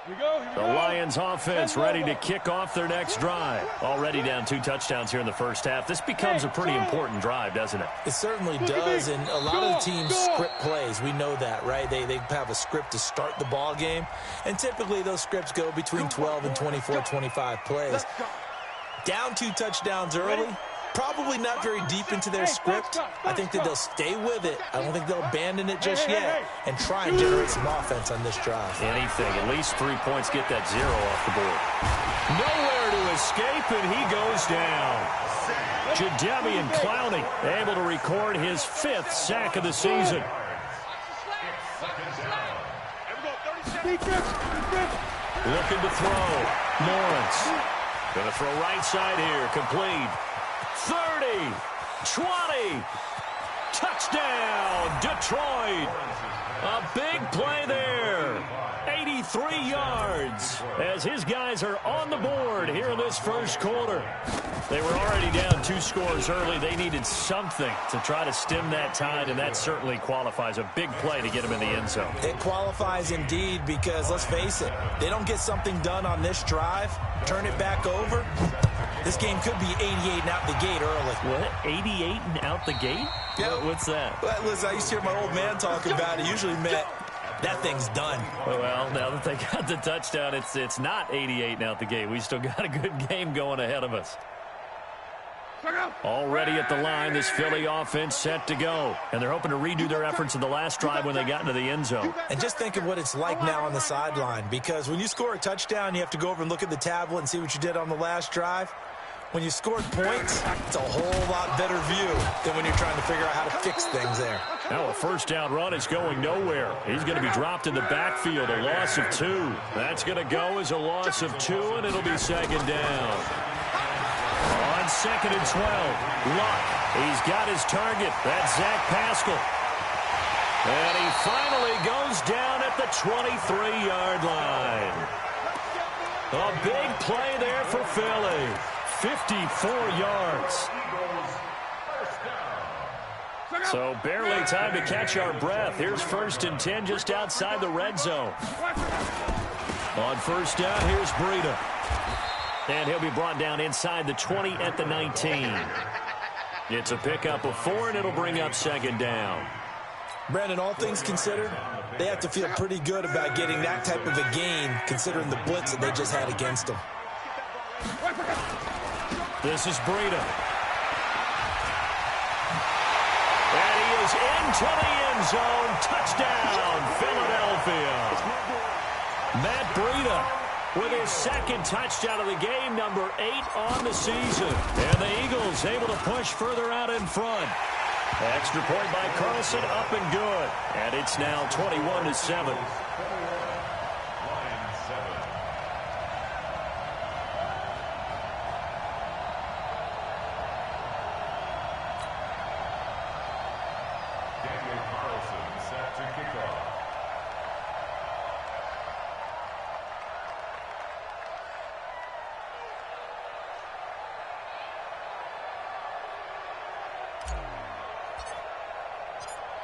The Lions offense ready to kick off their next drive. Already down 2 touchdowns here in the first half. This becomes a pretty important drive, doesn't it? It certainly does, and a lot of the teams script plays. We know that, right? They have a script to start the ball game, and typically those scripts go between 12 and 24, 25 plays. Down 2 touchdowns early, probably not very deep into their script. I think that they'll stay with it. I don't think they'll abandon it just yet and try and generate some offense on this drive. Anything. At least 3 points, get that 0 off the board. Nowhere to escape, and he goes down. Jadeveon Clowney able to record his 5th sack of the season. Looking to throw. Lawrence. Going to throw right side here. Complete. 30, 20, touchdown, Detroit. A big play there, 83 yards, as his guys are on the board here in this first quarter. They were already down 2 scores early. They needed something to try to stem that tide, and that certainly qualifies. A big play to get them in the end zone. It qualifies indeed because, let's face it, they don't get something done on this drive, turn it back over, this game could be 88 and out the gate early. What? 88 and out the gate? Yeah. What's that? Well, listen, I used to hear my old man talk about it. Usually meant that thing's done. Well, now that they got the touchdown, it's not 88 and out the gate. We still got a good game going ahead of us. Already at the line, this Philly offense set to go. And they're hoping to redo their efforts in the last drive when they got into the end zone. And just think of what it's like now on the sideline. Because when you score a touchdown, you have to go over and look at the tablet and see what you did on the last drive. When you scored points, it's a whole lot better view than when you're trying to figure out how to fix things there. Now a first down run is going nowhere. He's going to be dropped in the backfield, a loss of 2. That's going to go as a loss of 2, and it'll be second down. On 2nd and 12, Luck. He's got his target. That's Zach Pascal. And he finally goes down at the 23-yard line. A big play there for Philly. 54 yards. So barely time to catch our breath. Here's 1st and 10 just outside the red zone. On first down, here's Breida. And he'll be brought down inside the 20 at the 19. It's a pickup of 4, and it'll bring up second down. Brandon, all things considered, they have to feel pretty good about getting that type of a gain considering the blitz that they just had against them. This is Breida. And he is into the end zone. Touchdown, Philadelphia. Matt Breida with his 2nd touchdown of the game, number 8 on the season. And the Eagles able to push further out in front. Extra point by Carlson, up and good. And it's now 21-7.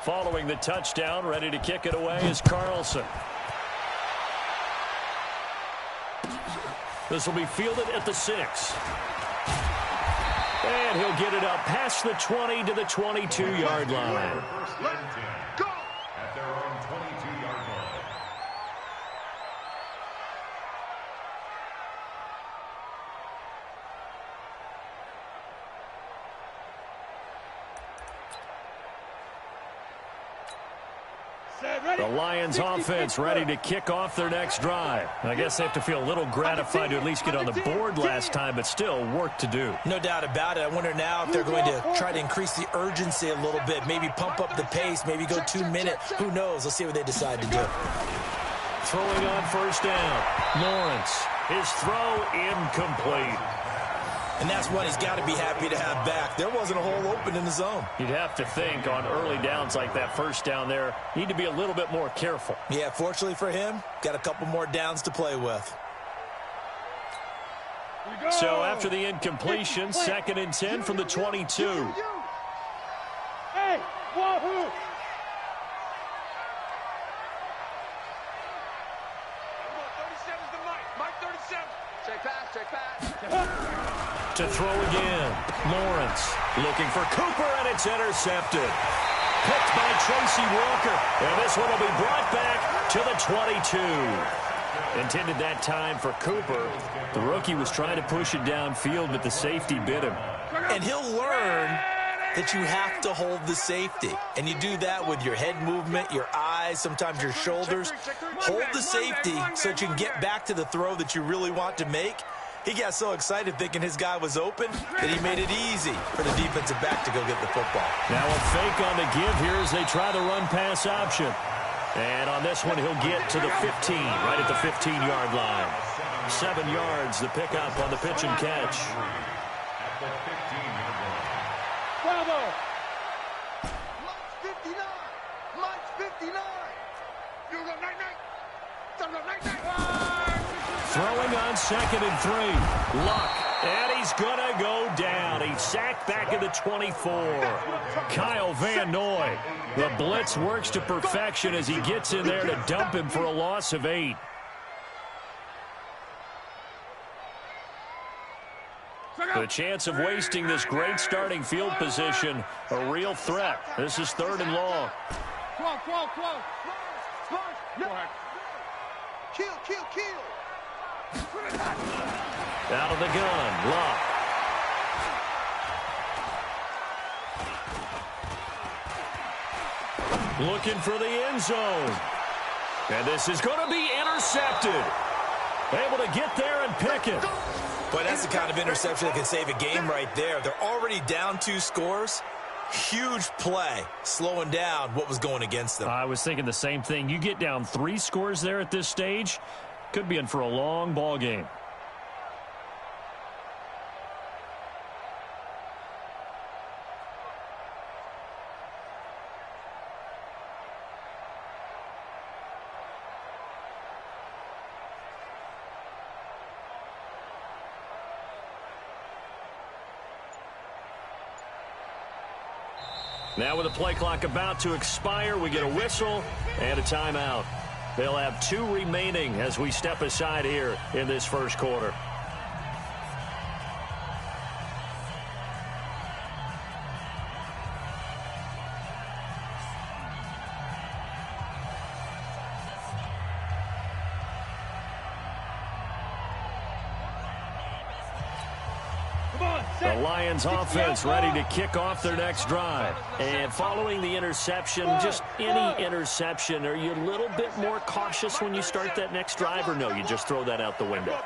Following the touchdown, ready to kick it away is Carlson. This will be fielded at the 6. And he'll get it up past the 20 to the 22-yard line. Go! At their own 22-yard line. The Lions offense ready to kick off their next drive. I guess they have to feel a little gratified to at least get on the board last time, but still work to do. No doubt about it. I wonder now if they're going to try to increase the urgency a little bit, maybe pump up the pace, maybe go 2 minutes. Who knows? Let's see what they decide to do. Throwing on first down. Lawrence. His throw incomplete. And that's one he's got to be happy to have back. There wasn't a hole open in the zone. You'd have to think on early downs like that first down there, need to be a little bit more careful. Yeah, fortunately for him, got a couple more downs to play with. So after the incompletion, 2nd and 10 from the 22. Hey, wahoo! To throw again. Lawrence looking for Cooper, and it's intercepted. Picked by Tracy Walker. And this one will be brought back to the 22. Intended that time for Cooper. The rookie was trying to push it downfield, but the safety bit him. And he'll learn that you have to hold the safety. And you do that with your head movement, your eyes, sometimes your shoulders. Hold the safety so that you can get back to the throw that you really want to make. He got so excited thinking his guy was open that he made it easy for the defensive back to go get the football. Now a fake on the give here as they try the run-pass option. And on this one, he'll get to the 15, right at the 15-yard line. 7 yards, the pickup on the pitch and catch. Bravo! Mike's 59. Mike's 59. You go night-night. Throwing on 2nd and 3. Luck. And he's going to go down. He's sacked back at the 24. Kyle Van Noy. The blitz works to perfection as he gets in there to dump him for a loss of 8. The chance of wasting this great starting field position, a real threat. This is 3rd and long. Close. Go ahead. Kill. Out of the gun, Luck. Looking for the end zone. And this is going to be intercepted. Able to get there and pick it. But that's the kind of interception that can save a game right there. They're already down 2 scores. Huge play, slowing down what was going against them. I was thinking the same thing. You get down 3 scores there at this stage, could be in for a long ball game. Now with the play clock about to expire, we get a whistle and a timeout. They'll have 2 remaining as we step aside here in this first quarter. The Lions offense ready to kick off their next drive. And following the interception, just any interception, are you a little bit more cautious when you start that next drive, or no, you just throw that out the window?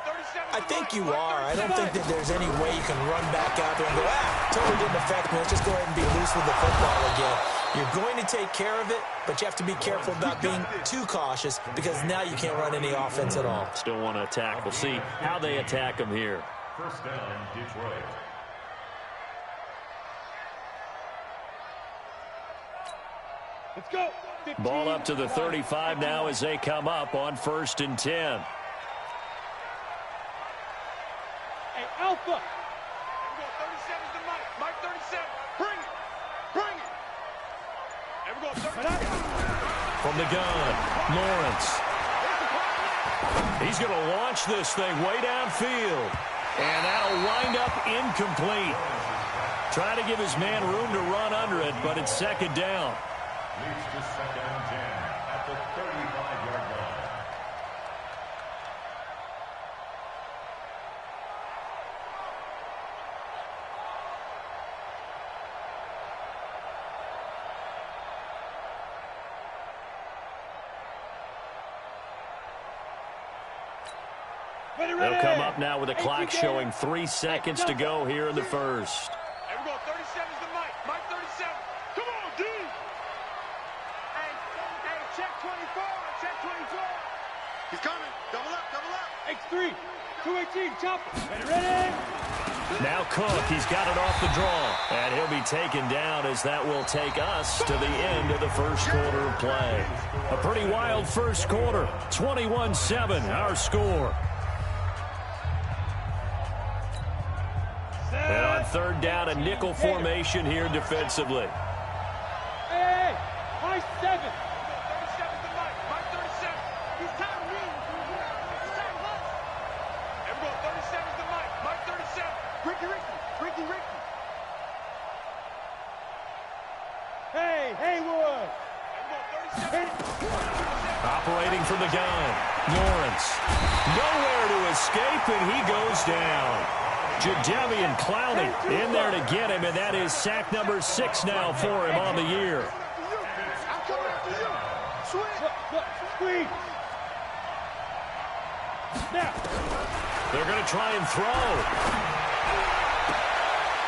I think you are. I don't think that there's any way you can run back out there and go, totally didn't affect me. Let's just go ahead and be loose with the football again. You're going to take care of it, but you have to be careful about being too cautious because now you can't run any offense at all. Still want to attack. We'll see how they attack them here. First down, Detroit. Let's go. 15. Ball up to the 35 now as they come up on 1st and 10. Hey, Alpha. Here we go, 37's the Mike. Mike 37. Bring it. Here we go, 37. From the gun, Lawrence. He's going to launch this thing way downfield. And that'll wind up incomplete. Trying to give his man room to run under it, but it's 2nd down. Leads to 2nd and 10 at the 35-yard line. They'll come up now with a clock showing 3 seconds to go here in the first. Here we go, 37's the Mike. Mike 37. Come on, D. Hey, check 24. Check 24. He's coming. Double up. X3. 218. Chopper. Ready? Now Cook, he's got it off the draw. And he'll be taken down as that will take us to the end of the first quarter of play. A pretty wild first quarter. 21-7, our score. And on 3rd down, a nickel formation here defensively. Hey, high 7. 37's the Mike. Mike 37. He's time to move. He's time to move. Here we go, 37. A1. Operating from the gun, Lawrence. Nowhere to escape, and he goes down. Jadeveon Clowney in there to get him, and that is sack number 6 now for him on the year. I'm coming after you. Swing. Squeeze. Now. They're going to try and throw.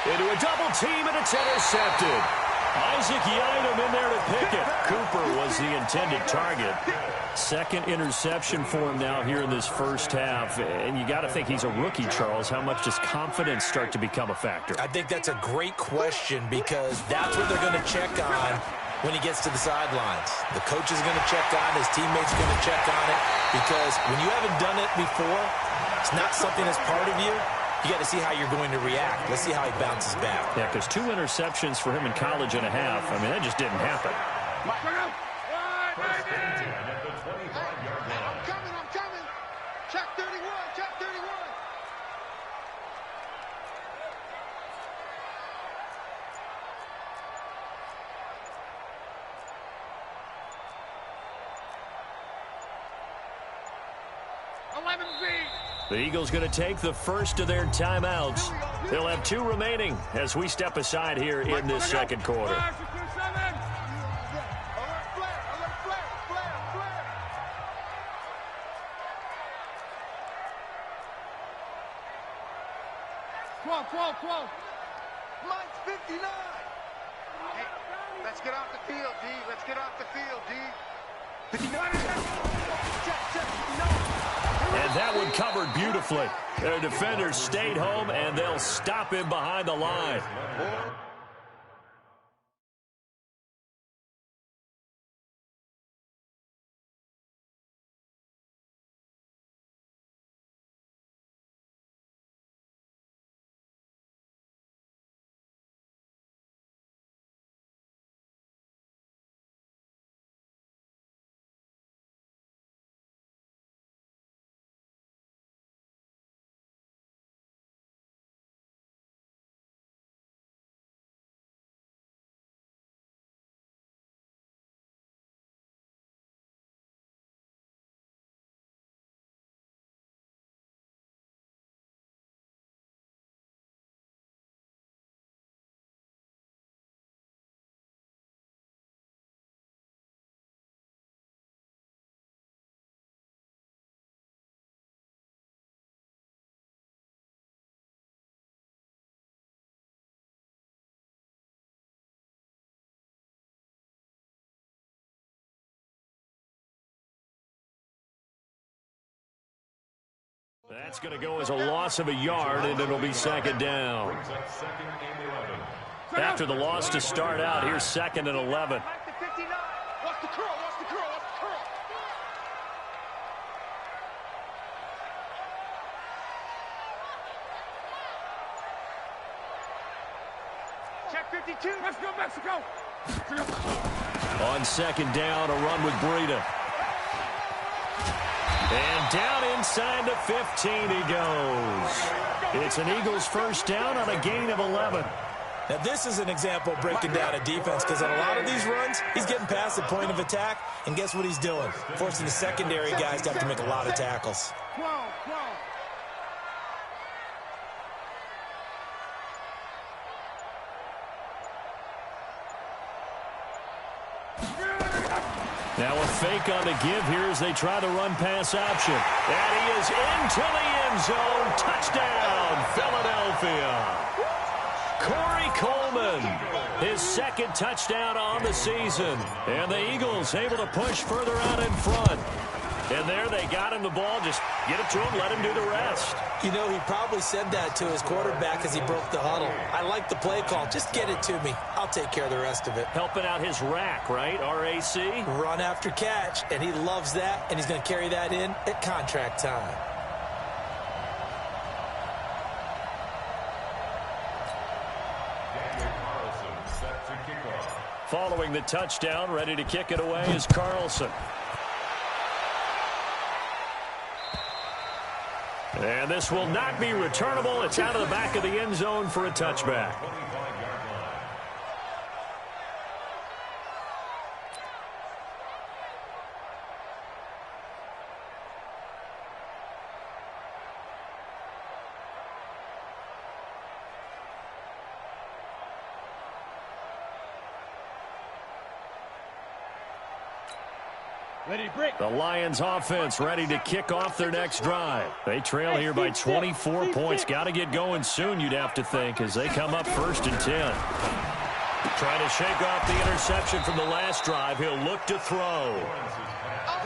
Into a double team, and it's intercepted. Isaac Yiadom in there to pick it. Cooper was the intended target. Second interception for him now here in this first half. And you got to think he's a rookie, Charles. How much does confidence start to become a factor? I think that's a great question because that's what they're going to check on when he gets to the sidelines. The coach is going to check on it. His teammates are going to check on it because when you haven't done it before, it's not something that's part of you. You got to see how you're going to react. Let's see how he bounces back. Yeah, because 2 interceptions for him in college and a half. I mean, that just didn't happen. I'm coming. Check 31, check 31. The Eagles going to take the first of their timeouts. They'll have 2 remaining as we step aside here in this second quarter. Alert, flare. 12. Mike's 59. Hey, let's get off the field, D. Let's get off the field, D. 59. Check, 59. And that one covered beautifully. Their defenders stayed home, and they'll stop him behind the line. That's going to go as a loss of a yard, and it'll be second down. After the loss to start out, here's 2nd and 11. Mike to 59. Watch the curl. Check 52. Let's go, Mexico. On second down, a run with Breida. And down inside the 15 he goes. It's an Eagles first down on a gain of 11. Now, this is an example of breaking down a defense because on a lot of these runs, he's getting past the point of attack, and guess what he's doing? Forcing the secondary guys to have to make a lot of tackles. 12. Now a fake on the give here as they try the run-pass option. And he is into the end zone. Touchdown, Philadelphia. Corey Coleman, his 2nd touchdown on the season. And the Eagles able to push further out in front. And there they got him the ball. Just get it to him, let him do the rest. You know, he probably said that to his quarterback as he broke the huddle. I like the play call. Just get it to me. I'll take care of the rest of it. Helping out his rack, right? R-A-C? Run after catch, and he loves that, and he's going to carry that in at contract time. Following the touchdown, ready to kick it away is Carlson. And this will not be returnable. It's out of the back of the end zone for a touchback. Ready, break. The Lions offense ready to kick off their next drive. They trail here by 24 points. Got to get going soon, you'd have to think, as they come up 1st and 10. Trying to shake off the interception from the last drive. He'll look to throw.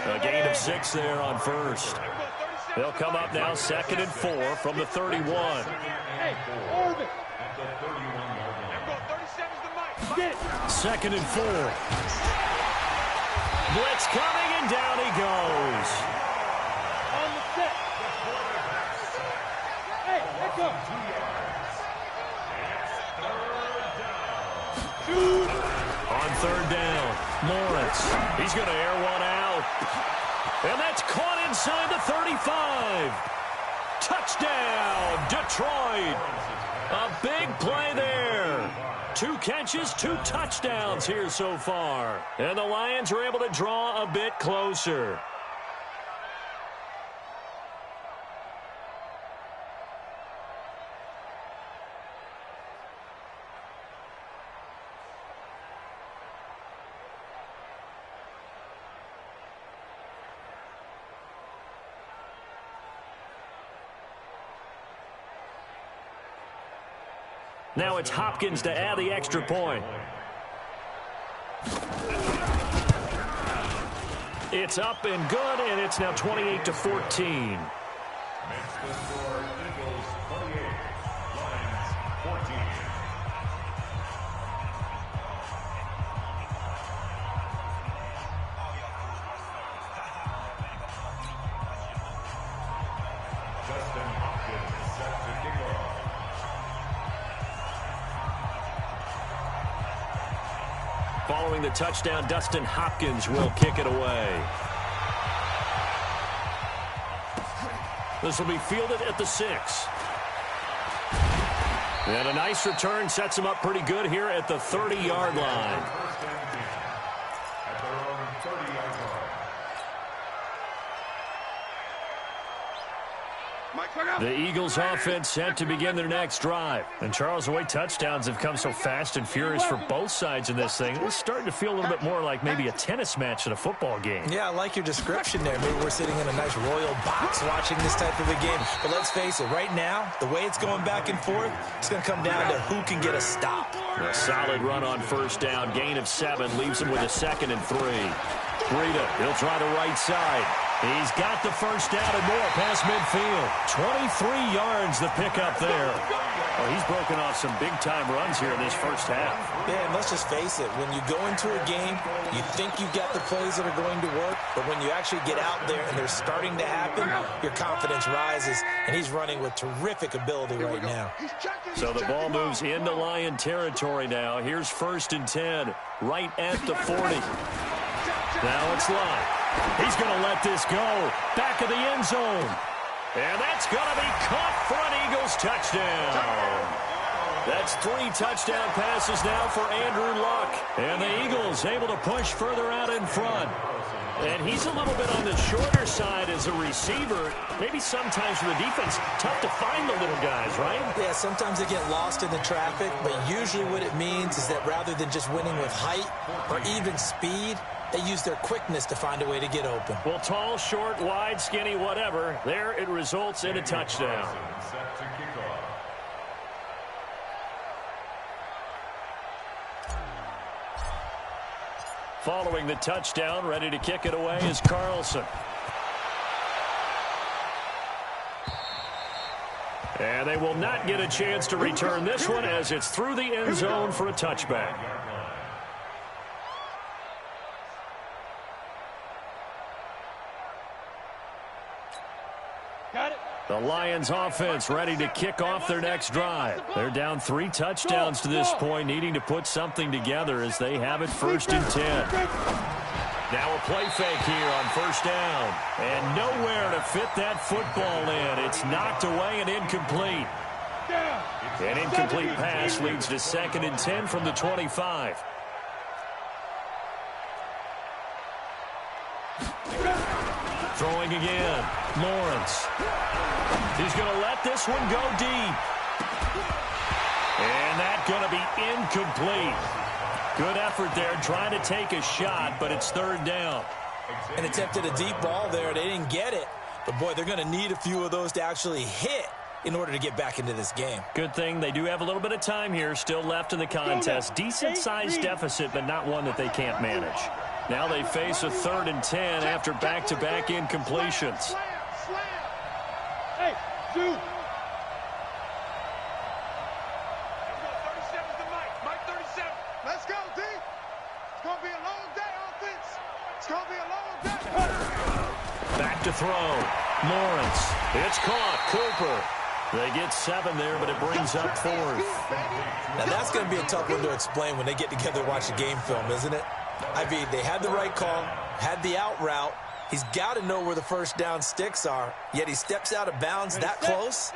A gain of 6 there on 1st. They'll come up now 2nd and 4 from the 31. Hey, Orbit. 2nd and 4. Blitz coming, and down he goes. On the set. Hey, let's go. Shoot. On 3rd down, Lawrence. He's going to air one out. And that's caught inside the 35. Touchdown, Detroit. A big play there. 2 catches, 2 touchdowns here so far. And the Lions are able to draw a bit closer. Now it's Hopkins to add the extra point. It's up and good, and it's now 28-14. Following the touchdown, Dustin Hopkins will kick it away. This will be fielded at the 6. And a nice return sets him up pretty good here at the 30-yard line. The Eagles offense set to begin their next drive. And Charles, the way touchdowns have come so fast and furious for both sides in this thing, it's starting to feel a little bit more like maybe a tennis match in a football game. Yeah, I like your description there. Maybe we're sitting in a nice royal box watching this type of a game. But let's face it, right now, the way it's going back and forth, it's going to come down to who can get a stop. A solid run on 1st down. Gain of 7 leaves him with a 2nd and 3. Breida, he'll try the right side. He's got the 1st down and more past midfield. 23 yards the pickup there. Well, he's broken off some big-time runs here in this first half. Yeah, and let's just face it. When you go into a game, you think you've got the plays that are going to work, but when you actually get out there and they're starting to happen, your confidence rises, and he's running with terrific ability right now. So the ball moves into Lion territory now. Here's 1st and 10, right at the 40. Now it's Lott. He's going to let this go. Back of the end zone. And that's going to be caught for an Eagles touchdown. That's 3 touchdown passes now for Andrew Luck. And the Eagles able to push further out in front. And he's a little bit on the shorter side as a receiver. Maybe sometimes for the defense, tough to find the little guys, right? Yeah, sometimes they get lost in the traffic, but usually what it means is that rather than just winning with height or even speed, they use their quickness to find a way to get open. Well, tall, short, wide, skinny, whatever. There it results in a touchdown. Following the touchdown, ready to kick it away is Carlson. And they will not get a chance to return this one as it's through the end zone for a touchback. Got it. The Lions offense ready to kick off their next drive. They're down 3 touchdowns to this point, needing to put something together as they have it 1st and 10. Now a play fake here on 1st down. And nowhere to fit that football in. It's knocked away and incomplete. An incomplete pass leads to 2nd and 10 from the 25. Throwing again. Lawrence. He's going to let this one go deep. And that's going to be incomplete. Good effort there trying to take a shot, but it's 3rd down. And attempted a deep ball there. They didn't get it. But, boy, they're going to need a few of those to actually hit in order to get back into this game. Good thing they do have a little bit of time here still left in the contest. Decent-sized deficit, but not one that they can't manage. Now they face a 3rd and 10 after back-to-back incompletions. Hey, shoot. Let's go, D. It's going to be a long day, offense. It's going to be a long day. Back to throw. Lawrence. It's caught. Cooper. They get 7 there, but it brings up 4th. Now, that's going to be a tough one to explain when they get together and watch the game film, isn't it? I mean, they had the right call, had the out route. He's got to know where the first down sticks are, yet he steps out of bounds that close.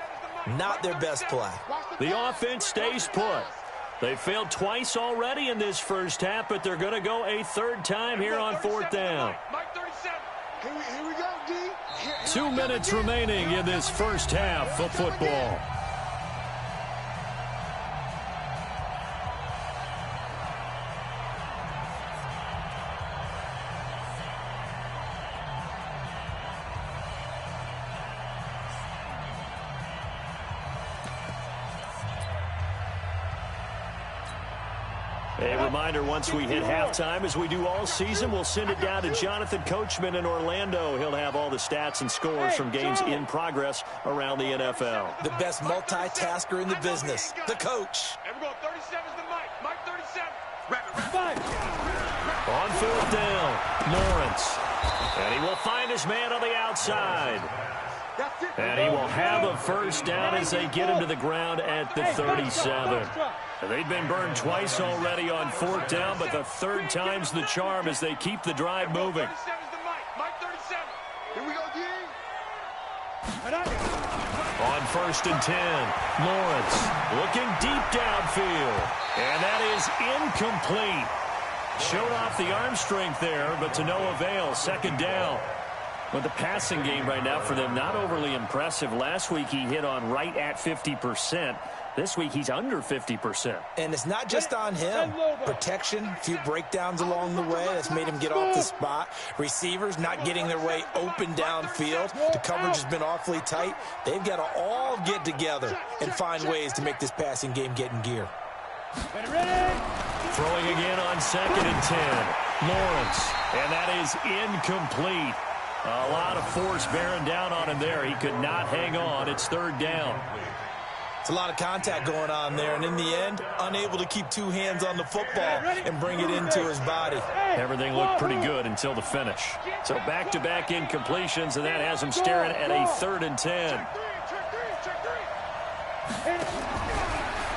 Not their best play. The offense stays put. They failed twice already in this first half, but they're going to go a 3rd time here on 4th down. Here we go, D. 2 minutes remaining in this first half of football. A reminder, once we hit halftime, as we do all season, we'll send it down to Jonathan Coachman in Orlando. He'll have all the stats and scores from games in progress around the NFL. The best multitasker in the business, the coach. Everyone, 37's the mic. Mike 37. On 4th down, Lawrence. And he will find his man on the outside. And he will have a first down as they get him to the ground at the 37. They've been burned twice already on 4th down, but the 3rd time's the charm as they keep the drive moving. Here we go, D. On 1st and 10, Lawrence looking deep downfield. And that is incomplete. Showed off the arm strength there, but to no avail. 2nd down. But the passing game right now for them, not overly impressive. Last week he hit on right at 50%. This week he's under 50%. And it's not just on him. Protection, a few breakdowns along the way. That's made him get off the spot. Receivers not getting their way open downfield. The coverage has been awfully tight. They've got to all get together and find ways to make this passing game get in gear. Throwing again on 2nd and 10. Lawrence. And that is incomplete. A lot of force bearing down on him there. He could not hang on. It's 3rd down. It's a lot of contact going on there, and in the end, unable to keep 2 hands on the football and bring it into his body. Everything looked pretty good until the finish. So back-to-back incompletions, and that has him staring at a 3rd and 10.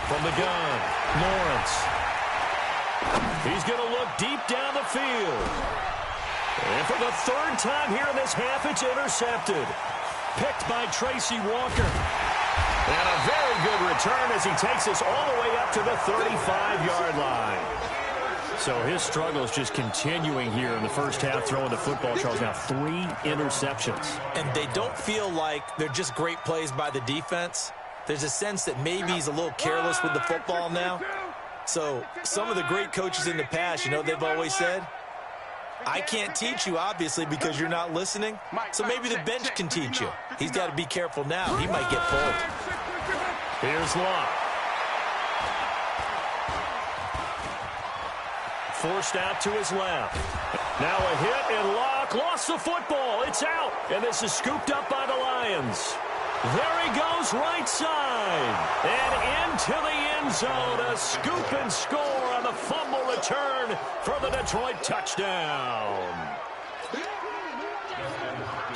From the gun, Lawrence. He's going to look deep down the field. And for the 3rd time here in this half, it's intercepted. Picked by Tracy Walker. And a very good return as he takes us all the way up to the 35-yard line. So his struggle is just continuing here in the first half, throwing the football, Charles. Now 3 interceptions. And they don't feel like they're just great plays by the defense. There's a sense that maybe he's a little careless with the football now. So some of the great coaches in the past, you know, they've always said, I can't teach you, obviously, because you're not listening. So maybe the bench can teach you. He's got to be careful now. He might get pulled. Here's Locke. Forced out to his left. Now a hit, and Locke lost the football. It's out, and this is scooped up by the Lions. There he goes, right side. And into the end zone, a scoop and score on the fumble return for the Detroit touchdown.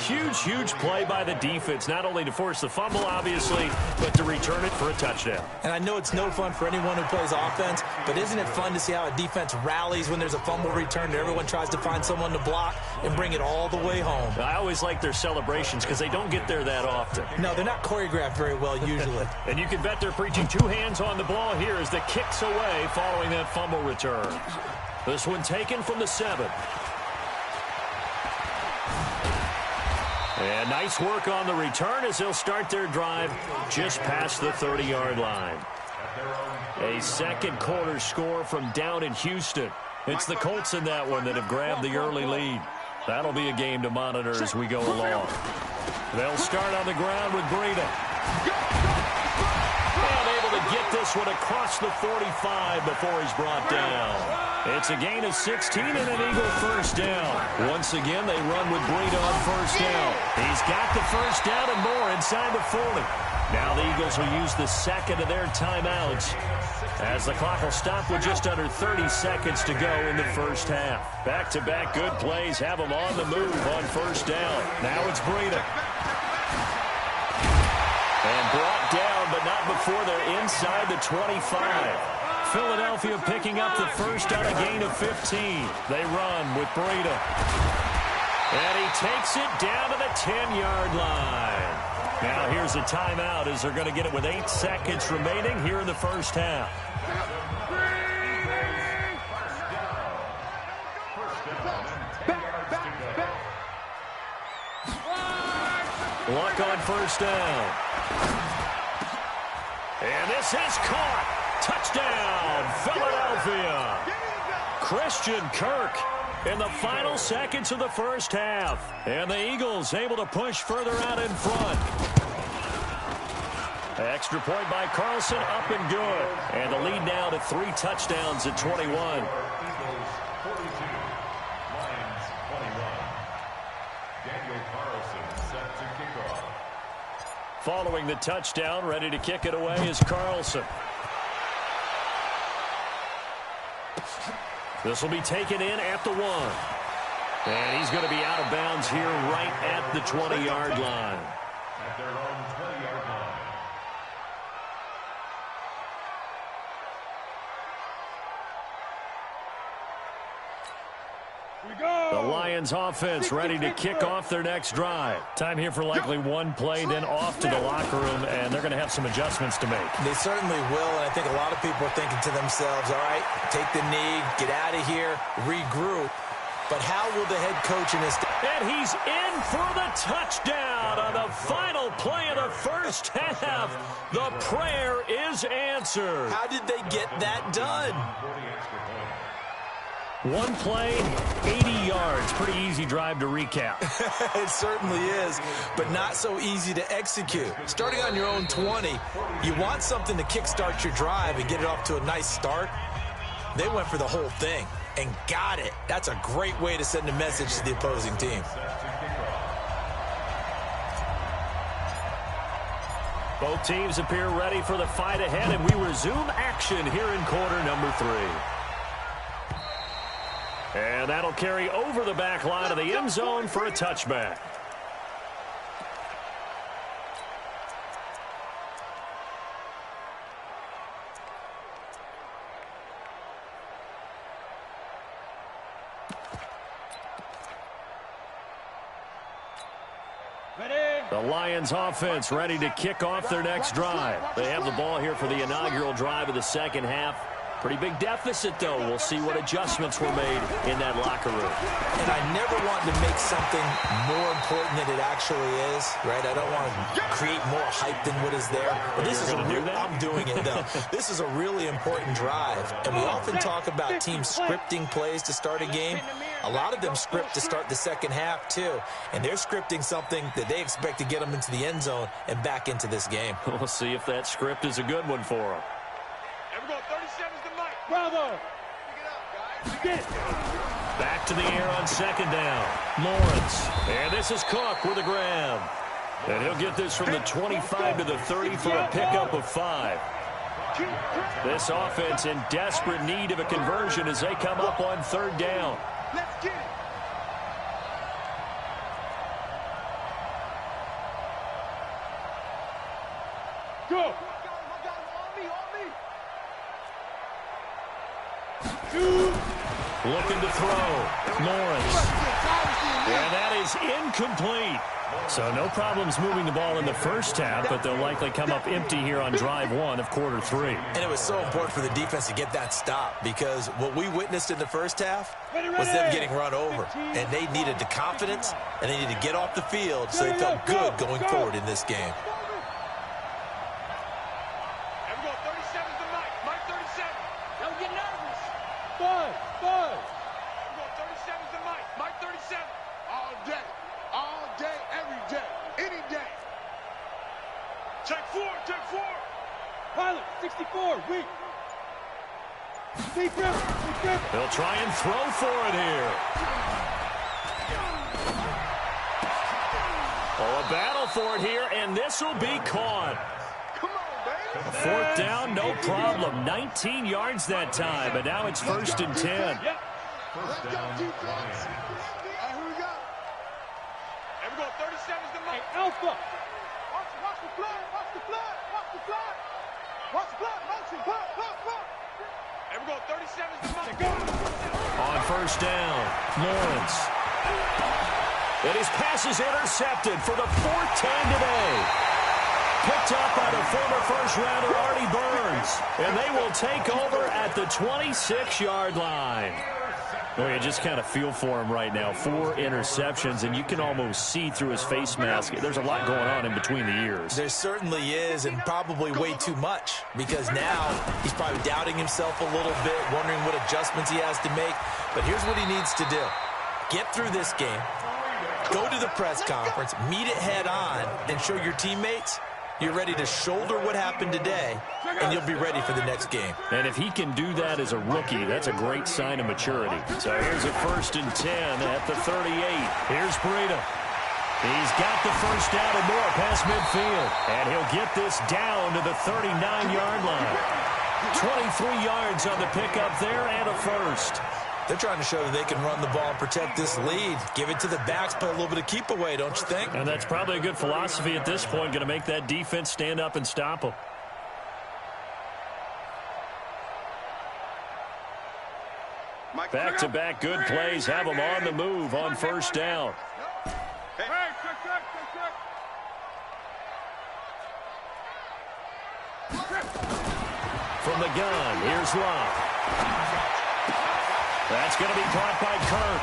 Huge, huge play by the defense, not only to force the fumble, obviously, but to return it for a touchdown. And I know it's no fun for anyone who plays offense, but isn't it fun to see how a defense rallies when there's a fumble return and everyone tries to find someone to block and bring it all the way home? I always like their celebrations because they don't get there that often. No, they're not choreographed very well usually. And you can bet they're preaching 2 hands on the ball here as the kicks away following that fumble return. This one taken from the 7. And nice work on the return as they'll start their drive just past the 30-yard line. A second quarter score from down in Houston. It's the Colts in that one that have grabbed the early lead. That'll be a game to monitor as we go along. They'll start on the ground with Breida. And able to get this one across the 45 before he's brought down. It's a gain of 16 and an Eagle first down. Once again, they run with Breida on first down. He's got the first down and more inside the 40. Now the Eagles will use the second of their timeouts as the clock will stop with just under 30 seconds to go in the first half. Back-to-back good plays have them on the move on first down. Now it's Breida. And brought down, but not before they're inside the 25. Philadelphia picking up the first on a gain of 15. They run with Breida. And he takes it down to the 10-yard line. Now here's a timeout as they're going to get it with 8 seconds remaining here in the first half. Luck on first down. And this is caught. Touchdown, Philadelphia. Christian Kirk in the final seconds of the first half. And the Eagles able to push further out in front. Extra point by Carlson, up and good. And the lead now to 3 touchdowns at 21. Eagles 42, Lions 21. Daniel Carlson set to kick off. Following the touchdown, ready to kick it away is Carlson. This will be taken in at the 1. And he's going to be out of bounds here right at the 20-yard line. At their own 20-yard line. The Lions offense ready to kick off their next drive. Time here for likely one play, then off to the locker room, and they're going to have some adjustments to make. They certainly will, and I think a lot of people are thinking to themselves, all right, take the knee, get out of here, regroup. But how will the head coach in this... And he's in for the touchdown on the final play of the first half. The prayer is answered. How did they get that done? One play, 80 yards. Pretty easy drive to recap. It certainly is, but not so easy to execute. Starting on your own 20, you want something to kickstart your drive and get it off to a nice start. They went for the whole thing and got it. That's a great way to send a message to the opposing team. Both teams appear ready for the fight ahead, and we resume action here in quarter number 3. And that'll carry over the back line of the end zone for a touchback. The Lions offense ready to kick off their next drive. They have the ball here for the inaugural drive of the second half. Pretty big deficit, though. We'll see what adjustments were made in that locker room. And I never want to make something more important than it actually is, right? I don't want to create more hype than what is there. But this is I'm doing it, though. This is a really important drive. And we often talk about teams scripting plays to start a game. A lot of them script to start the second half, too. And they're scripting something that they expect to get them into the end zone and back into this game. We'll see if that script is a good one for them. Bravo! Get it. Back to the air on second down. Lawrence. And this is Cook with a grab. And he'll get this from the 25 to the 30 for a pickup of 5. This offense in desperate need of a conversion as they come up on third down. Let's get it. Go! Looking to throw. Lawrence. And that is incomplete. So no problems moving the ball in the first half, but they'll likely come up empty here on drive 1 of quarter 3. And it was so important for the defense to get that stop because what we witnessed in the first half was them getting run over. And they needed the confidence, and they needed to get off the field so they felt good going forward in this game. Tyler, 64, weak. Deep grip, deep grip. They'll try and throw for it here. Oh, a battle for it here, and this will be caught. Come on, baby. Fourth down, no problem. 19 yards that time, but now it's 1st and 10. Yep. First down, Here we go. And we're going 37's the mark. Hey, Alpha. Watch the flag, watch the flag, watch the flag. Watch the flag, motion, flag. And we're going 37's the mark. Go. On 1st down, Lawrence. And his pass is intercepted for the 4th time today. Picked up by the former first-rounder Artie Burns. And they will take over at the 26-yard line. Well, you just kind of feel for him right now. 4 interceptions, and you can almost see through his face mask. There's a lot going on in between the ears. There certainly is, and probably way too much, because now he's probably doubting himself a little bit, wondering what adjustments he has to make. But here's what he needs to do. Get through this game, go to the press conference, meet it head on, and show your teammates you're ready to shoulder what happened today, and you'll be ready for the next game. And if he can do that as a rookie, that's a great sign of maturity. So here's a 1st and 10 at the 38. Here's Breida. He's got the first down and more past midfield. And he'll get this down to the 39-yard line. 23 yards on the pickup there and a first. They're trying to show that they can run the ball and protect this lead. Give it to the backs, play a little bit of keep away, don't you think? And that's probably a good philosophy at this point, going to make that defense stand up and stop them. Back-to-back good plays have them on the move on 1st down. Hey, check. From the gun, here's Locke. That's going to be caught by Kirk.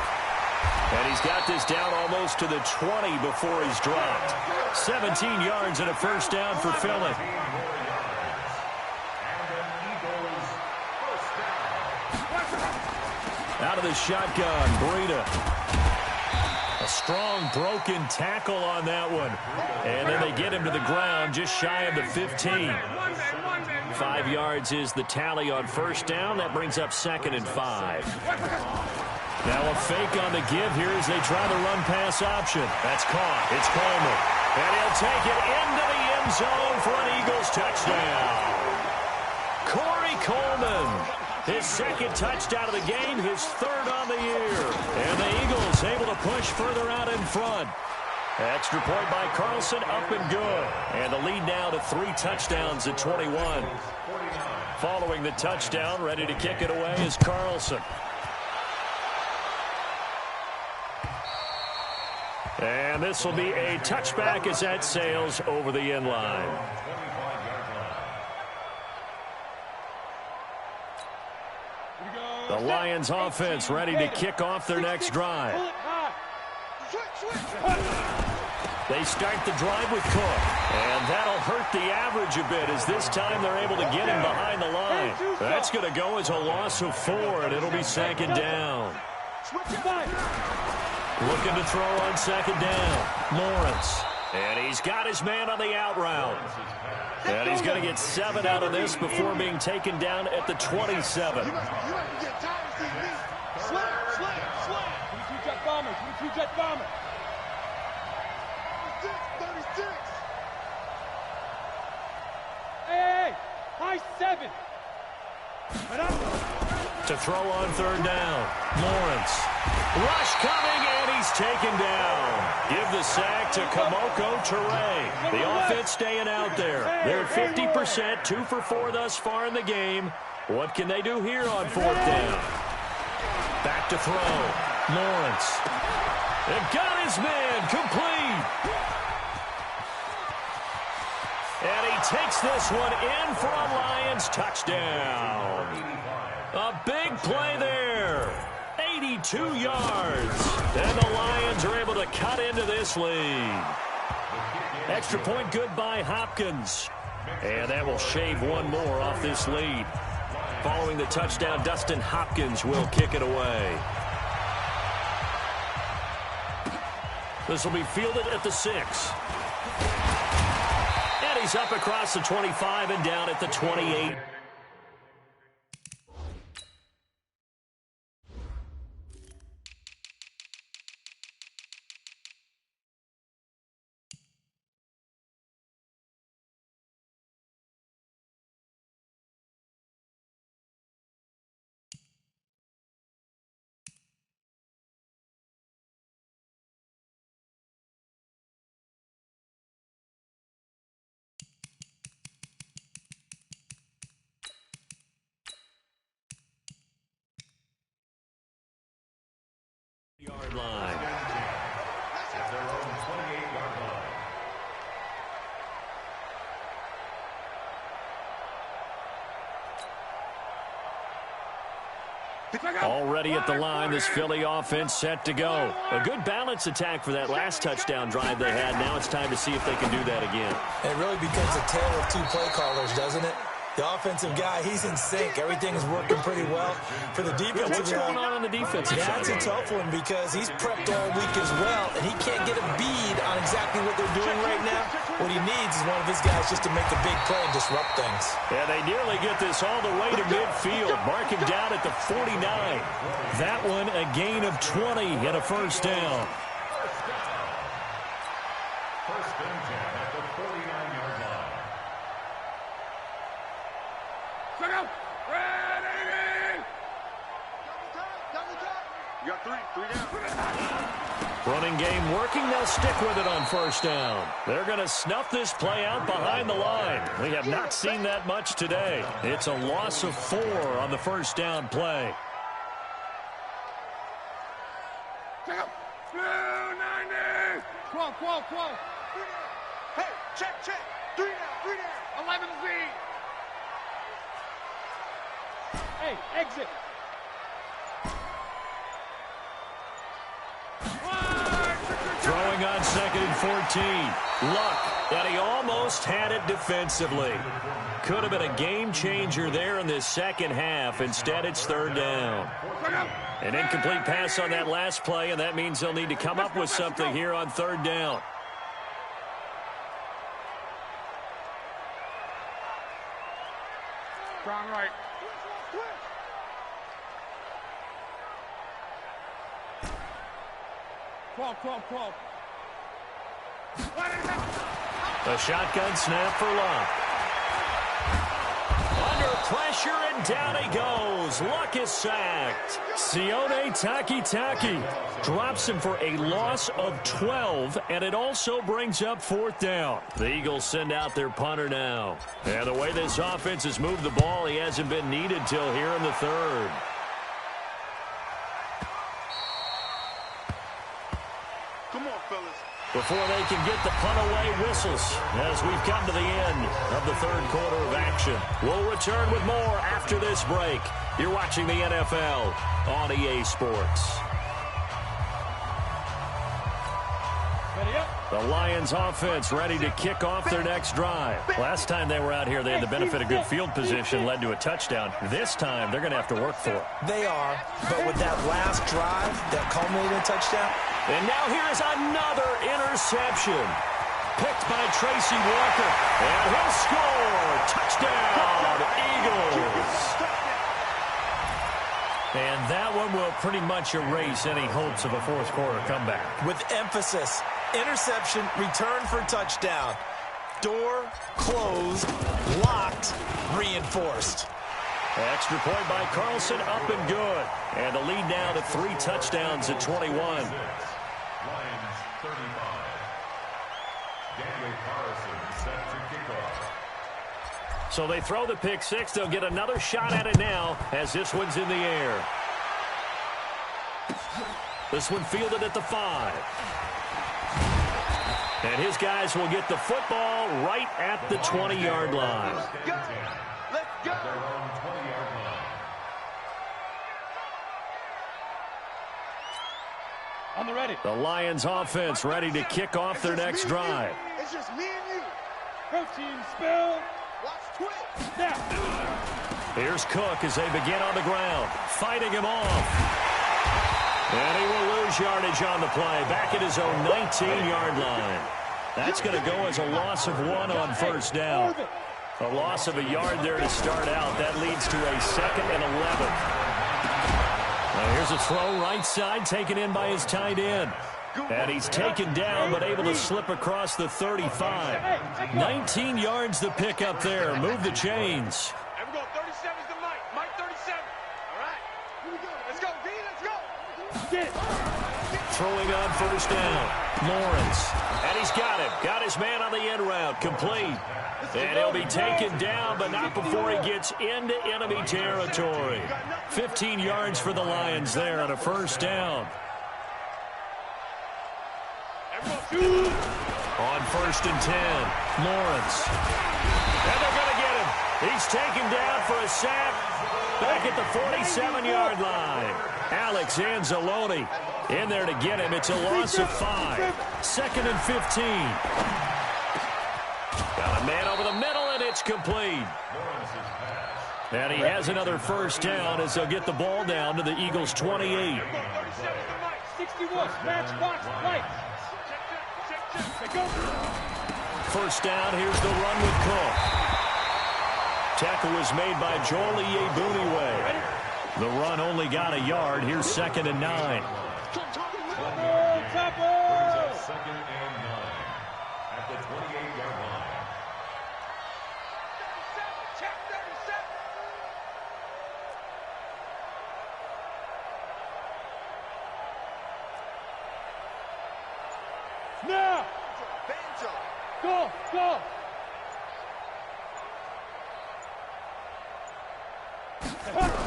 And he's got this down almost to the 20 before he's dropped. 17 yards and a first down for Philly. Out of the shotgun, Breida. A strong broken tackle on that one. And then they get him to the ground just shy of the 15. 5 yards is the tally on 1st down. That brings up 2nd and 5. Now a fake on the give here as they try the run-pass option. That's caught. It's Coleman. And he'll take it into the end zone for an Eagles touchdown. Corey Coleman. His 2nd touchdown of the game, his 3rd on the year. And the Eagles able to push further out in front. Extra point by Carlson, up and good. And the lead now to 3 touchdowns at 21. Following the touchdown, ready to kick it away is Carlson. And this will be a touchback as that sails over the end line. The Lions offense ready to kick off their next drive. They start the drive with Cook. And that'll hurt the average a bit as this time they're able to get him behind the line. That's going to go as a loss of 4, and it'll be 2nd down. Looking to throw on 2nd down. Lawrence. And he's got his man on the out route. And he's going to get 7 out of this before being taken down at the 27. Slam. 22-jet bomber, 22-jet bomber. 36. Hey, high 7. To throw on 3rd down. Lawrence. Rush coming, and he's taken down. Give the sack to Kamoko Toure. The offense staying out there. They're at 50%, 2 for 4 thus far in the game. What can they do here on 4th down? Back to throw. Lawrence. They've got his man complete. And he takes this one in for a Lions touchdown. A big play there. 82 yards. And the Lions are able to cut into this lead. Extra point good by Hopkins. And that will shave 1 more off this lead. Following the touchdown, Dustin Hopkins will kick it away. This will be fielded at the 6. And he's up across the 25 and down at the 28. Yard line. At their own 28-yard line. Already at the line, this Philly offense set to go. A good balance attack for that last touchdown drive they had. Now it's time to see if they can do that again. It really becomes a tale of two play callers, doesn't it? The offensive guy, he's in sync. Everything is working pretty well. For the defensive What's going on the defensive side? That's a tough one because he's prepped all week as well, and he can't get a bead on exactly what they're doing right now. What he needs is one of his guys just to make a big play and disrupt things. Yeah, they nearly get this all the way to midfield. Mark him down at the 49. That one a gain of 20 and a first down. First and 10 at the 49-yard line. You got three down. Running game working. They'll stick with it on first down. They're going to snuff this play out behind the line. We have not seen that much today. It's a loss of 4 on the first down play. Blue 90. 12. Hey, check. 3 down. 11 Z. Hey, exit. Throwing on second and 14. Luck, and he almost had it defensively. Could have been a game changer there in this second half. Instead, it's third down. An incomplete pass on that last play, and that means they'll need to come up with something here on third down. Strong right. Twelve. A shotgun snap for Luck. Under pressure, and down he goes. Luck is sacked. Sione Takitaki drops him for a loss of 12, and it also brings up fourth down. The Eagles send out their punter now. And the way this offense has moved the ball, he hasn't been needed till here in the third. Come on, fellas. Before they can get the punt away, whistles as we've come to the end of the third quarter of action. We'll return with more after this break. You're watching the NFL on EA Sports. Ready up. The Lions offense ready to kick off their next drive. Last time they were out here, they had the benefit of good field position, led to a touchdown. This time, they're going to have to work for it. They are, but with that last drive that culminated in a touchdown. And now here is another interception. Picked by Tracy Walker. And he'll score. Touchdown, Eagles. And that one will pretty much erase any hopes of a fourth quarter comeback. With emphasis, interception, return for touchdown. Door closed, locked, reinforced. Extra point by Carlson, up and good. And the lead now to 3 touchdowns at 21. Lions 35. Daniel Carlson set to kick off. So they throw the pick six. They'll get another shot at it now as this one's in the air. This one fielded at the 5. And his guys will get the football right at the 20-yard line. Let's go. Their own 20-yard line. On the ready. The Lions offense ready to kick off their next drive. It's just me and you. Protein spill. Watch Twitch. Now. Here's Cook as they begin on the ground, fighting him off. And he will lose yardage on the play, back at his own 19-yard line. That's going to go as a loss of 1 on first down. A loss of a yard there to start out. That leads to a 2nd and 11. Now here's a throw right side taken in by his tight end. And he's taken down but able to slip across the 35. 19 yards the pick up there. Move the chains. And we're going 37 is the Mike. Mike 37. All right. Here we go. Let's go, D. Let's go. Get it. Throwing on first down. Lawrence. And he's got him. Got his man on the end route. Complete. And he'll be taken down, but not before he gets into enemy territory. 15 yards for the Lions there on a first down. On first and 10, Lawrence. And they're going to get him. He's taken down for a sack back at the 47-yard line. Alex Anzalone in there to get him. It's a loss of 5. 2nd and 15. Got a man over the middle, and it's complete. And he has another first down as they'll get the ball down to the Eagles' 28. 61, match box, right. First down, here's the run with Cook. Tackle was made by Jolie Ebuniwe. The run only got a yard. Here's 2nd and 9. Brings up 2nd and 9 at the 28-yard line. Check 37. Now. Banjo. Go, go.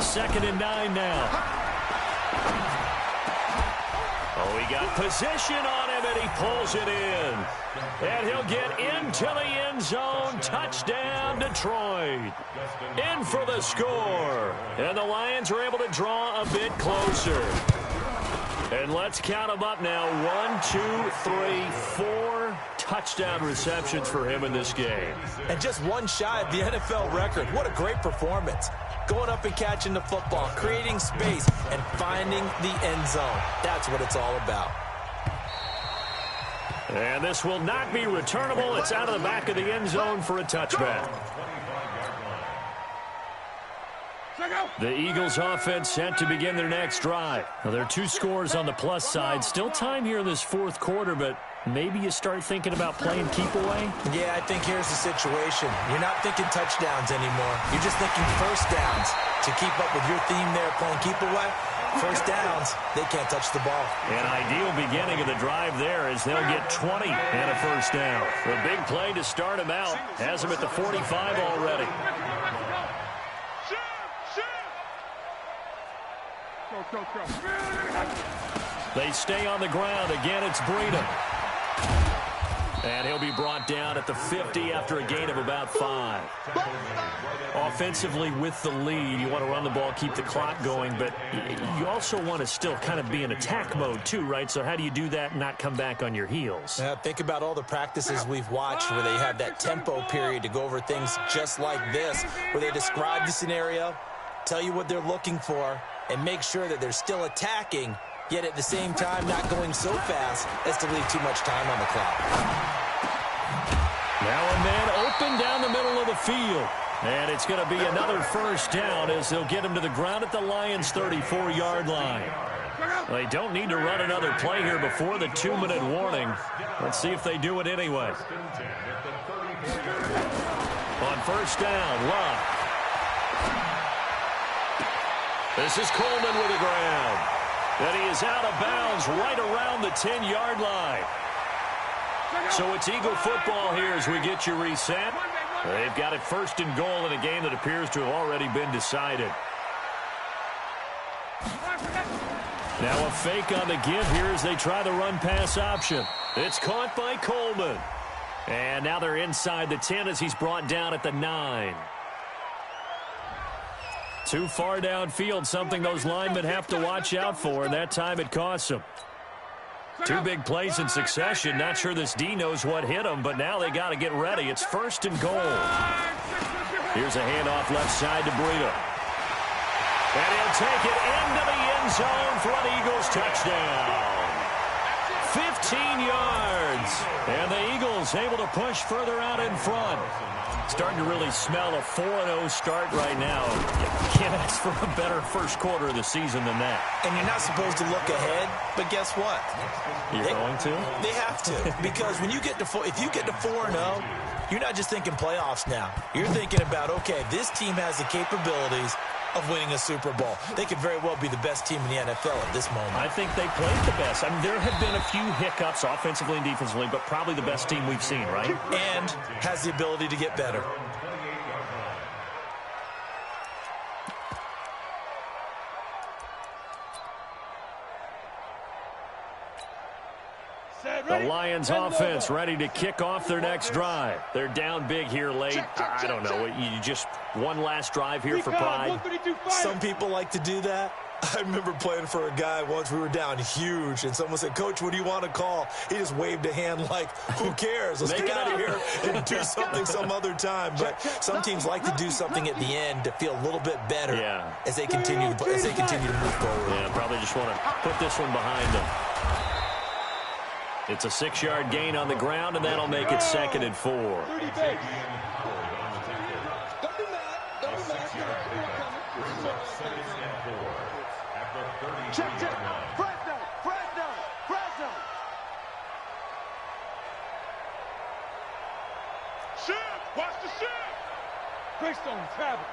Second and 9 now. Oh, he got position on him, and he pulls it in. And he'll get into the end zone. Touchdown, Detroit. In for the score. And the Lions are able to draw a bit closer. And let's count them up now. 1, 2, 3, 4 touchdown receptions for him in this game. And just one shy of the NFL record. What a great performance. Going up and catching the football, creating space, and finding the end zone. That's what it's all about. And this will not be returnable. It's out of the back of the end zone for a touchback. The Eagles offense set to begin their next drive. Now, there are 2 scores on the plus side. Still time here in this 4th quarter, but maybe you start thinking about playing keep away? Yeah, I think here's the situation. You're not thinking touchdowns anymore. You're just thinking first downs. To keep up with your theme there, playing keep away, first downs, they can't touch the ball. An ideal beginning of the drive there as they'll get 20 and a first down. The big play to start him out has him at the 45 already. They stay on the ground. Again, it's Breida. And he'll be brought down at the 50 after a gain of about 5. Offensively with the lead, you want to run the ball, keep the clock going, but you also want to still kind of be in attack mode too, right? So how do you do that and not come back on your heels? Think about all the practices we've watched where they have that tempo period to go over things just like this, where they describe the scenario, tell you what they're looking for, and make sure that they're still attacking, yet at the same time not going so fast as to leave too much time on the clock. Now a man open down the middle of the field. And it's going to be another first down as they'll get him to the ground at the Lions' 34-yard line. They don't need to run another play here before the 2-minute warning. Let's see if they do it anyway. On first down, Love. This is Coleman with the ground. And he is out of bounds right around the 10-yard line. So it's Eagle football here as we get you reset. They've got it first and goal in a game that appears to have already been decided. Now a fake on the give here as they try the run-pass option. It's caught by Coleman. And now they're inside the 10 as he's brought down at the 9. Too far downfield, something those linemen have to watch out for, and that time it costs them. 2 big plays in succession. Not sure this D knows what hit him, but now they got to get ready. It's first and goal. Here's a handoff left side to Breida. And he'll take it into the end zone for an Eagles touchdown. 15 yards. Lions. And the Eagles able to push further out in front. Starting to really smell a 4-0 start right now. You can't ask for a better first quarter of the season than that. And you're not supposed to look ahead, but guess what? You're going to? They have to. Because when you get to if you get to 4-0, you're not just thinking playoffs now. You're thinking about, okay, this team has the capabilities of winning a Super Bowl. They could very well be the best team in the NFL at this moment. I think they played the best. I mean, there have been a few hiccups offensively and defensively, but probably the best team we've seen, right? And has the ability to get better. The Lions offense ready to kick off their next drive. They're down big here late. I don't know. You just one last drive here for pride. Some people like to do that. I remember playing for a guy once. We were down huge, and someone said, "Coach, what do you want to call?" He just waved a hand like, who cares? Let's get out of here and do something some other time. But some teams like to do something at the end to feel a little bit better as they continue to move forward. Yeah, probably just want to put this one behind them. It's a 6-yard gain on the ground, and that'll make it 2nd and 4. Check. Fresno. Shift. Watch the shift. Greystone, travel.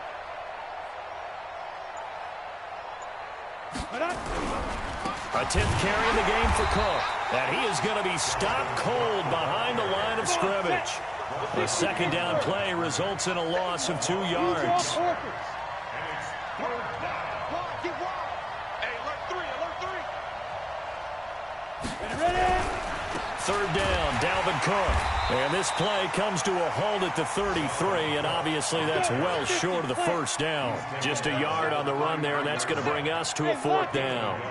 A 10th carry in the game for Cook. And he is going to be stopped cold behind the line of scrimmage. The 2nd down play results in a loss of 2 yards. Third down, Dalvin Cook. And this play comes to a halt at the 33, and obviously that's well short of the first down. Just a yard on the run there, and that's going to bring us to a 4th down.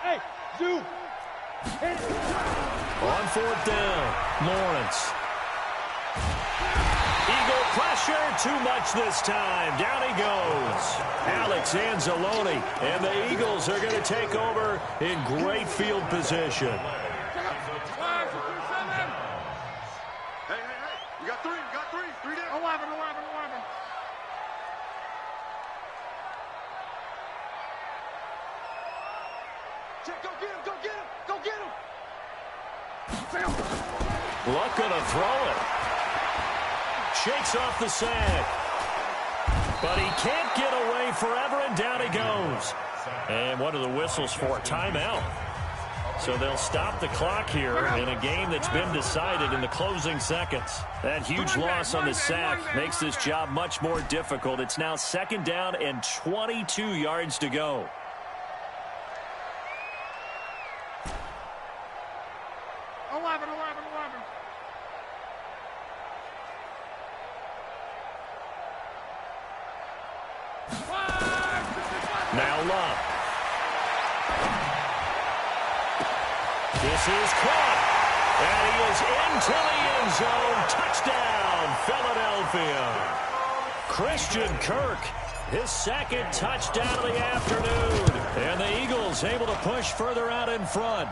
Hey, Zoo. On 4th down, Lawrence. Eagle pressure, too much this time. Down he goes. Alex Anzalone, and the Eagles are going to take over in great field position. Hey. You got three. 3 down. 11. Check, go get him. Luck going to throw it. Shakes off the sack. But he can't get away forever, and down he goes. And what are the whistles for? Timeout. So they'll stop the clock here in a game that's been decided in the closing seconds. That huge loss on the sack makes this job much more difficult. It's now 2nd down and 22 yards to go. Now Love. This is caught. And he is into the end zone. Touchdown, Philadelphia. Christian Kirk, his 2nd touchdown of the afternoon. And the Eagles able to push further out in front.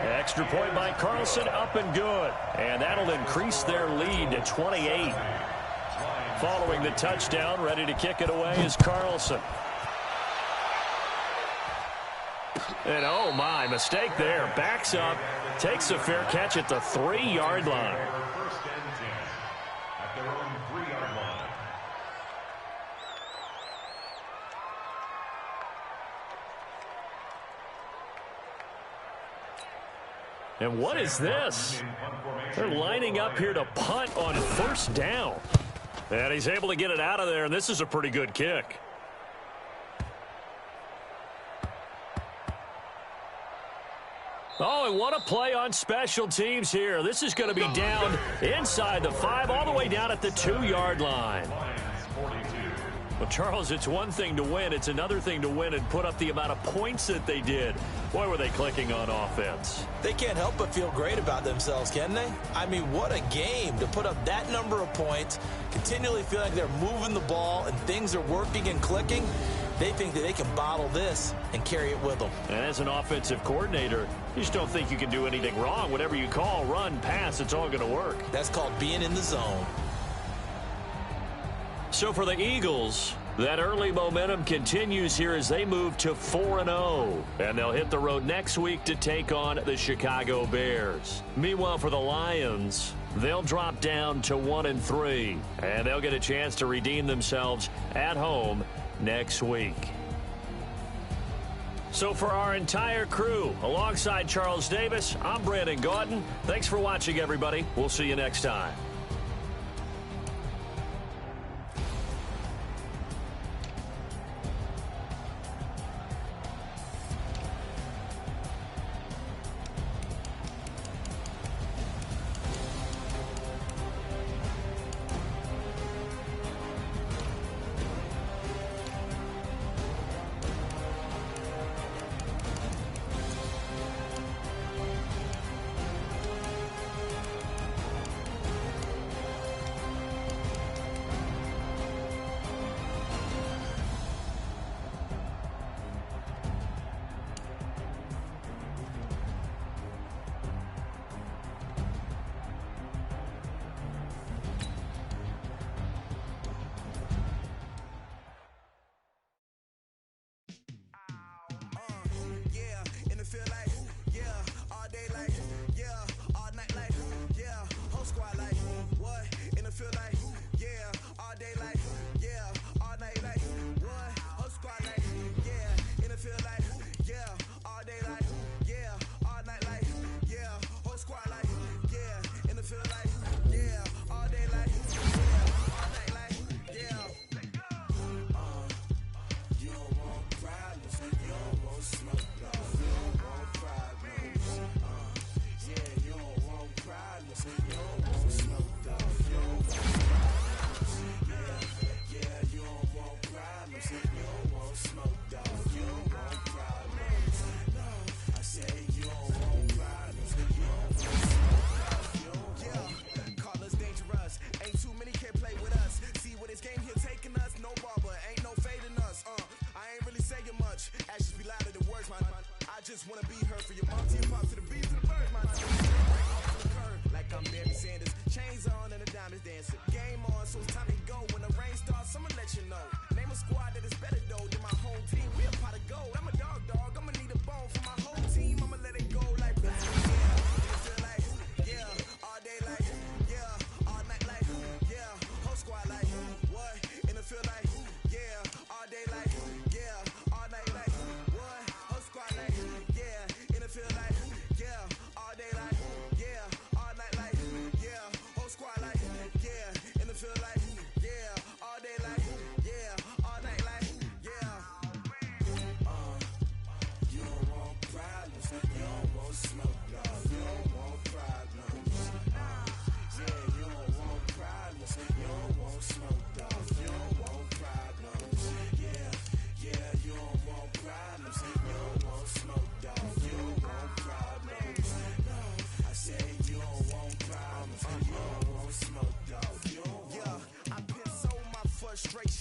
Extra point by Carlson, up and good. And that'll increase their lead to 28. Following the touchdown, ready to kick it away is Carlson. And oh my, mistake there. Backs up, takes a fair catch at the 3-yard line. First and 10 at their own 3-yard line. And what is this? They're lining up here to punt on 1st down. And he's able to get it out of there, and this is a pretty good kick. Oh, and what a play on special teams here. This is going to be down inside the 5, all the way down at the 2-yard line. Well, Charles, it's one thing to win. It's another thing to win and put up the amount of points that they did. Boy, were they clicking on offense. They can't help but feel great about themselves, can they? I mean, what a game to put up that number of points, continually feel like they're moving the ball and things are working and clicking. They think that they can bottle this and carry it with them. And as an offensive coordinator, you just don't think you can do anything wrong. Whatever you call, run, pass, it's all going to work. That's called being in the zone. So for the Eagles, that early momentum continues here as they move to 4-0. And they'll hit the road next week to take on the Chicago Bears. Meanwhile, for the Lions, they'll drop down to 1-3. And they'll get a chance to redeem themselves at home next week. So for our entire crew, alongside Charles Davis, I'm Brandon Gaudin. Thanks for watching, everybody. We'll see you next time.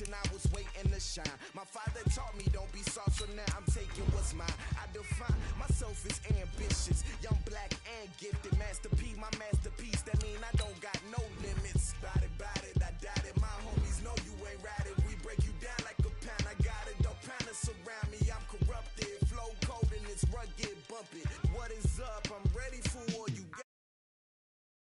I was waiting to shine. My father taught me don't be soft, so now I'm taking what's mine. I define myself as ambitious, young, black, and gifted. Master P, my masterpiece. That mean I don't got no limit.